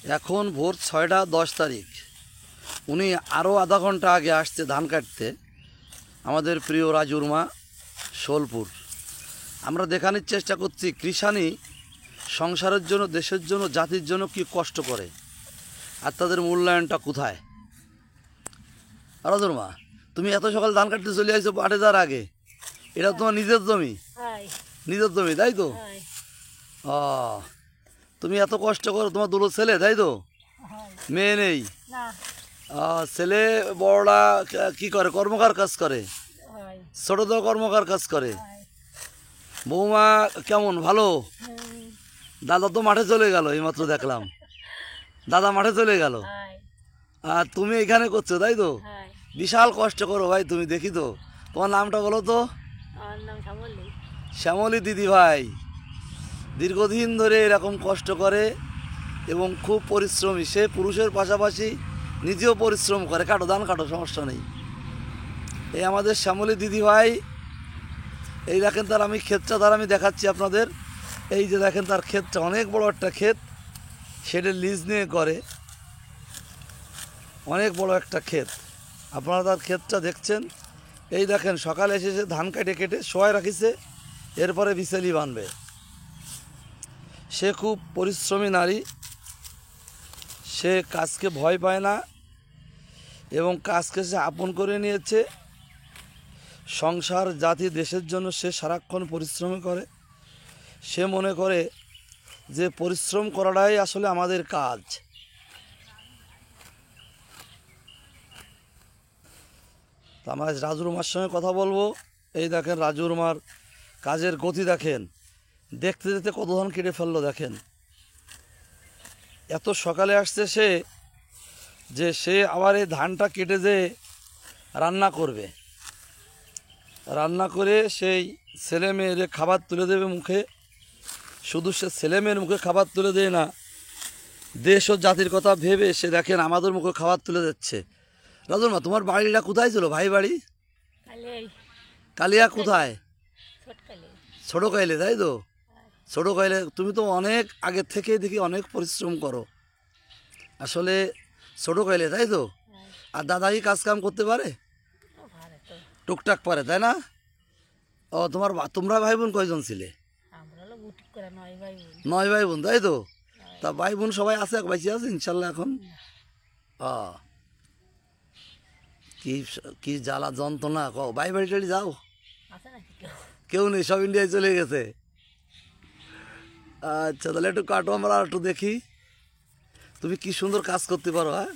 এখন ভোর ৬টা ১০ তারিখ। উনি আরও আধা ঘন্টা আগে আসছে ধান কাটতে, আমাদের প্রিয় রাজুর মা শোলপুর। আমরা দেখানোর চেষ্টা করছি কৃষানি সংসারের জন্য, দেশের জন্য, জাতির জন্য কি কষ্ট করে আর তাদের মূল্যায়নটা কোথায়। রাজুর মা, তুমি এত সকাল ধান কাটতে চলে আসছো পাটে যাওয়ার আগে? এটা তোমার নিজের জমি? নিজের জমি, তাই তো? ও, তুমি এত কষ্ট করো, তোমার দুটো ছেলে, তাই তো? মেয়ে নেই? ছেলে বড়রা কি করে? কর্মকার কাজ করে? ছোট তো কর্মকার কাজ করে। বৌমা কেমন? ভালো? দাদা তো মাঠে চলে গেল, এইমাত্র দেখলাম দাদা মাঠে চলে গেল, আর তুমি এখানে করছো, তাই তো? বিশাল কষ্ট করো ভাই তুমি, দেখি তো। তোমার নামটা বলো তো। শ্যামলী দিদি ভাই দীর্ঘদিন ধরে এরকম কষ্ট করে এবং খুব পরিশ্রমী। সে পুরুষের পাশাপাশি নিজেও পরিশ্রম করে। কাটো, ধান কাটো, সমস্যা নেই। এই আমাদের শ্যামলী দিদি ভাই, এই দেখেন তার আমি ক্ষেতটা তার আমি দেখাচ্ছি আপনাদের। এই যে দেখেন তার ক্ষেতটা, অনেক বড় একটা ক্ষেত, সেটা লিজ নিয়ে করে, অনেক বড় একটা ক্ষেত। আপনারা তার ক্ষেতটা দেখছেন। এই দেখেন সকালে এসে ধান কেটে কেটে শোয়ায় রাখিছে, এরপরে বিচেলি বানবে। সে খুব পরিশ্রমী নারী, সে কাজকে ভয় পায় না এবং কাজকে সে আপন করে নিয়েছে। সংসার, জাতি, দেশের জন্য সে সারাক্ষণ পরিশ্রম করে। সে মনে করে যে পরিশ্রম করাটাই আসলে আমাদের কাজ। তো আমরা রাজুর মার সঙ্গে কথা বলবো। এই দেখেন রাজুর মার কাজের গতি দেখেন, দেখতে দেখতে কত ধান কেটে ফেললো দেখেন। এত সকালে আসছে সে, যে সে আবার এই ধানটা কেটে যে রান্না করবে, রান্না করে সেই ছেলে মেয়ের খাবার তুলে দেবে মুখে। শুধু সে ছেলে মেয়ের মুখে খাবার তুলে দেয় না, দেশ ও জাতির কথা ভেবে সে দেখেন আমাদের মুখে খাবার তুলে দিচ্ছে। রাজুর মা, তোমার বাড়িটা কোথায় ছিল? ভাই বাড়ি কালিয়া? কোথায়? ছোটো কাইলে, তাই তো? ছোটো কাইলে। তুমি তো অনেক আগের থেকে দেখি অনেক পরিশ্রম করো আসলে, ছোটো কাইলে, তাই তো? আর দাদা কি কাজ কাম করতে পারে? টুকটাক পারে, তাই না? ও, তোমরা ভাই বোন কয়জন ছিলে? 9 ভাই বোন, তাই তো? তা ভাই বোন সবাই আছে, বেঁচে আছে ইনশাল্লাহ এখন? কি কি জ্বালা যন্ত্রণা! ভাই বাড়ি টাড়ি যাও? কেউ নেই, সব ইন্ডিয়ায় চলে গেছে। আচ্ছা, তাহলে একটু কাটো, আমরা একটু দেখি তুমি কি সুন্দর কাজ করতে পারো। হ্যাঁ,